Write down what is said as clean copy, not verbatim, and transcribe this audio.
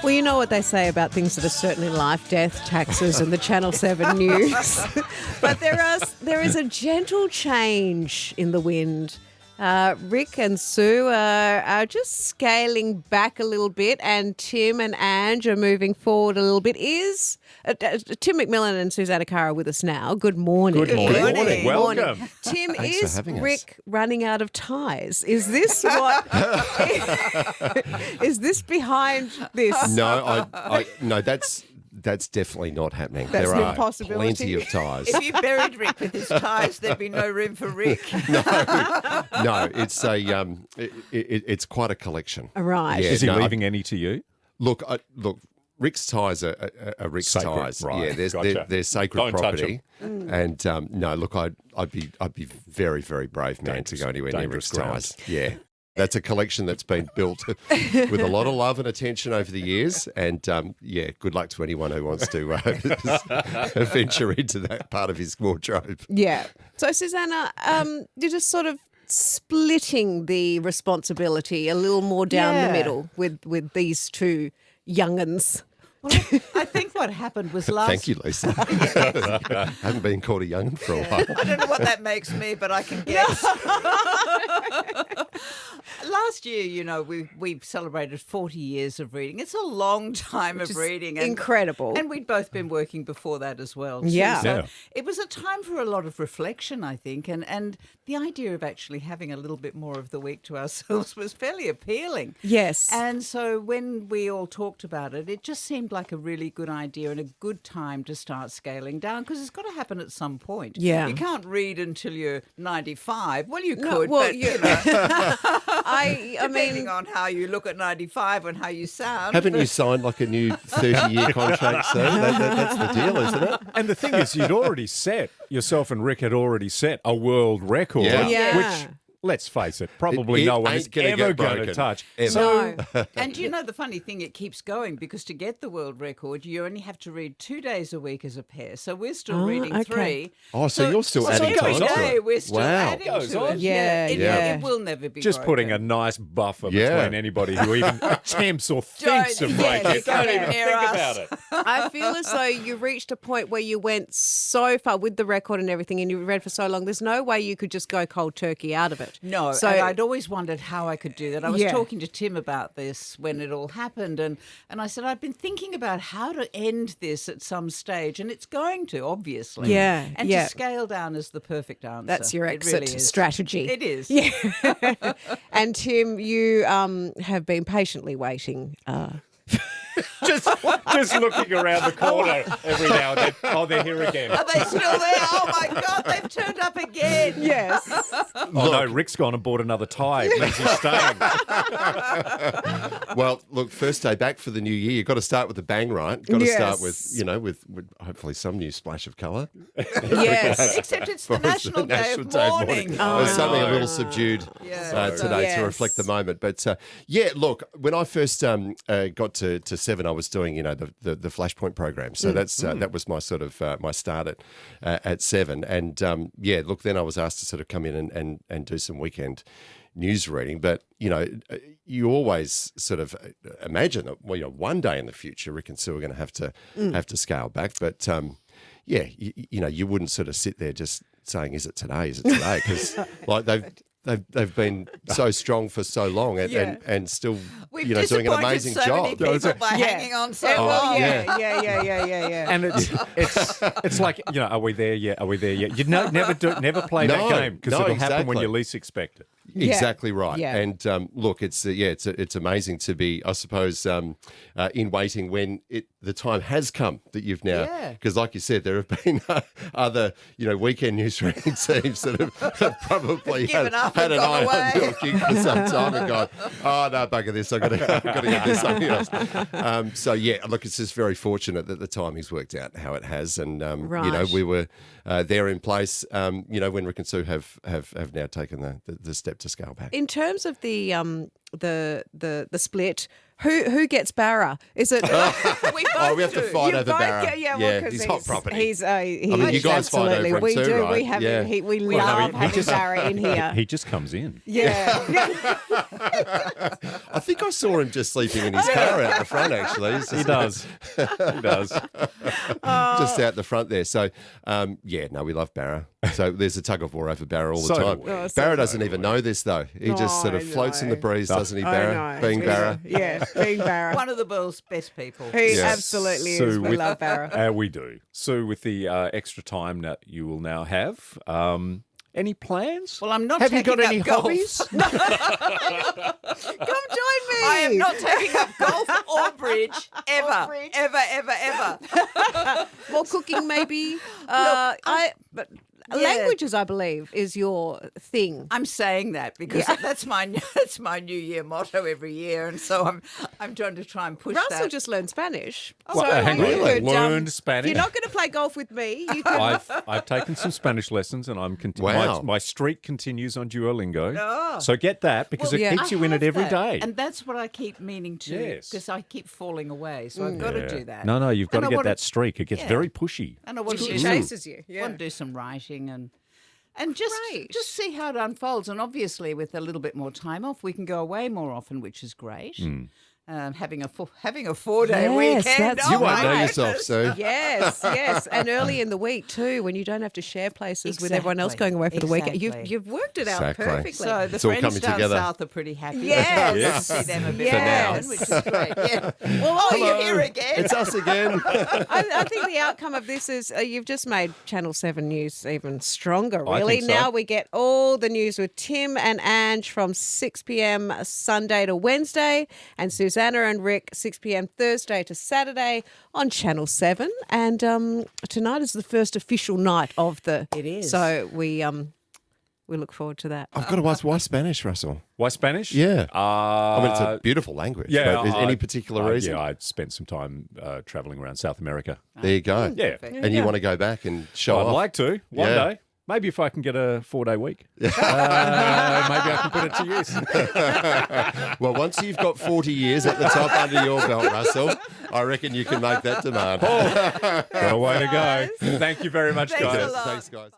Well, you know what they say about things that are certainly life, death, taxes, and the Channel 7 news. But there is a gentle change in the wind. Rick and Sue are just scaling back a little bit, and Tim and Ange are moving forward a little bit. Tim McMillan and Susannah Carr are with us now. Good morning. Good morning. Welcome. Tim, Thanks for is having us. Rick running out of ties? Is this what? Is this behind this? No, no, that's definitely not happening. That's there an are impossibility. plenty of ties. If you buried Rick with his ties, there'd be no room for Rick. No, it's it's quite a collection. Right. Yeah, Is he leaving any to you? Look, Rick's ties are Rick's Sacred, ties. right. Yeah, Gotcha. they're sacred Don't touch property. And no, look, I'd be very, very brave man to go anywhere near Rick's Dangerous ties. Yeah. That's a collection that's been built with a lot of love and attention over the years. And, good luck to anyone who wants to venture into that part of his wardrobe. Yeah. So, Susannah, you're just sort of splitting the responsibility a little more down the middle with these two young'uns. Well, I think what happened was Thank you, Lisa. I haven't been called a young'un for a while. I don't know what that makes me, but I can guess. Last year, we celebrated 40 years of reading. It's a long time of reading. Incredible. And we'd both been working before that as well. Too. Yeah. So Yeah. it was a time for a lot of reflection, I think. And the idea of actually having a little bit more of the week to ourselves was fairly appealing. Yes. And so when we all talked about it, it just seemed like a really good idea and a good time to start scaling down, because it's got to happen at some point. Yeah. You can't read until you're 95. Well, you No, could, well, but, I depending mean, on how you look at 95 and how you sound. Haven't you signed like a new 30-year contract, sir? That's the deal, isn't it? And the thing is, yourself and Rick had already set a world record, Yeah. which, let's face it, probably It no one ain't is gonna ever get going to broken. touch. Ever. So, And the funny thing, it keeps going, because to get the world record, you only have to read 2 days a week as a pair. So we're still reading okay. 3. Oh, so you're still so adding every time to day it. we're still Wow. adding Goes to on. it. Yeah, It will never be just broken. putting a nice buffer Yeah. between anybody who even attempts or thinks of yeah, breaking you it. can't Don't even near think us. about it. I feel as though you reached a point where you went so far with the record and everything, and you read for so long. There's no way you could just go cold turkey out of it. No, So and I'd always wondered how I could do that. I was Yeah. talking to Tim about this when it all happened, and I said, I've been thinking about how to end this at some stage, and it's going to, obviously. Yeah, And yeah. to scale down is the perfect answer. that's your It exit really is. strategy. It is. Yeah. And Tim, you have been patiently waiting. Just looking around the corner every now and then. Oh, they're here again. Are they still there? Oh, my God, they've turned up again. Yes. Oh, no, Rick's gone and bought another tie. It means he's staying. Well, look, first day back for the new year. You've got to start with a bang, right? Got to start Yes. with hopefully some new splash of colour. Yes. Except it's the For National Day National of Day Mourning. There's something a no. little subdued Yeah. today Yes. to reflect the moment. But look, when I first got to 7, I was doing the Flashpoint program. So that was my sort of my start at 7. And look, then I was asked to sort of come in and do some weekend news reading. But you always sort of imagine that one day in the future, Rick and Sue are going to have to scale back. But you wouldn't sort of sit there just saying, "Is it today? Is it today?" Because like they've been so strong for so long and still We've doing an disappointed amazing so job. many people by hanging on so long. Yeah. And it's like, are we there yet? Are we there yet? You never play that No, game, because no, it'll happen when exactly. you least expect it. Exactly right. Yeah. And look, it's amazing to be, I suppose, in waiting when the time has come that you've now, Yeah. because like you said, there have been other weekend news reading teams that have probably Given up had and an gone eye away. on your gig for some time and gone, oh no, bugger this, I've got to get this something else. Look, it's just very fortunate that the timing's worked out how it has, and Right. we were there in place. When Rick and Sue have now taken the step to scale back. In terms of the the split. Who gets Barra? Is it? We both We have to do. fight You over both Barra. get- well, 'cause he's hot property. He's he I mean, you is guys fight absolutely. over him We too, do. right? We have. Yeah. We Well, no, love he having just- Barra in here. He just comes in. Yeah. I think I saw him just sleeping in his car out the front, actually. He's He just- does. He does. just out the front there. So, we love Barra. So there's a tug of war over Barra all the So do time. we. Oh, so Barra doesn't even know this, though. He just sort of I floats in the know. breeze, doesn't he, I Barra? know. Being Barra. Yeah, being Barra. One of the world's best people. He Yes. absolutely Sue, is. We with- love Barra. We do. So with the extra time that you will now have, any plans? Well, I'm not Have you taking got any up golf. hobbies? Come join me. I am not taking up golf or bridge ever, bridge. ever. More cooking, maybe. But Yeah. languages, I believe, is your thing. I'm saying that because that's my New Year motto every year, and so I'm trying to push Russell that. just learned Spanish. Well, hang on. you could, Learned if Spanish. you're not going to play golf with me, you can. I've taken some Spanish lessons, and I'm Wow. my streak continues on Duolingo. Oh. So get that because Well, it yeah. keeps you in it have every that, day. and that's what I keep meaning to. Yes. Because I keep falling away, so I've got to do that. No, you've got And to I get wanna- that streak. It gets Yeah. very pushy. And I want to She do chases you. want to do some writing and Great. just see how it unfolds. And obviously, with a little bit more time off, we can go away more often, which is great. Having a 4-day Yes, weekend. that's oh You won't my know goodness. yourself, Sue. Yes, and early in the week too, when you don't have to share places with everyone else Exactly, going away for the weekend. exactly. You've worked it out Exactly. perfectly. So the It's all friends coming down together. south are pretty happy. Yes. Yes. See them a bit Yes. more often, which is great. Yeah. Well, Oh, you're here again. It's us again. I think the outcome of this is you've just made Channel 7 News even stronger, I really. think so. Now we get all the news with Tim and Ange from 6 p.m. Sunday to Wednesday, and Susanna and Rick 6 p.m. Thursday to Saturday on Channel 7. And tonight is the first official night of the... It is. So we look forward to that. I've got to ask, why Spanish, Russell? Why Spanish? Yeah. I mean, it's Uh, a beautiful language. yeah. But is any particular reason? Yeah, I spent some time traveling around South America. There you go. Yeah. And you want to go back and show I'd off? like to one Yeah. day. Maybe if I can get a 4-day week. Maybe I can put it to use. Well, once you've got 40 years at the top under your belt, Russell, I reckon you can make that demand. Got a way to go. Thank you very much, Thanks a guys. lot. Thanks, guys.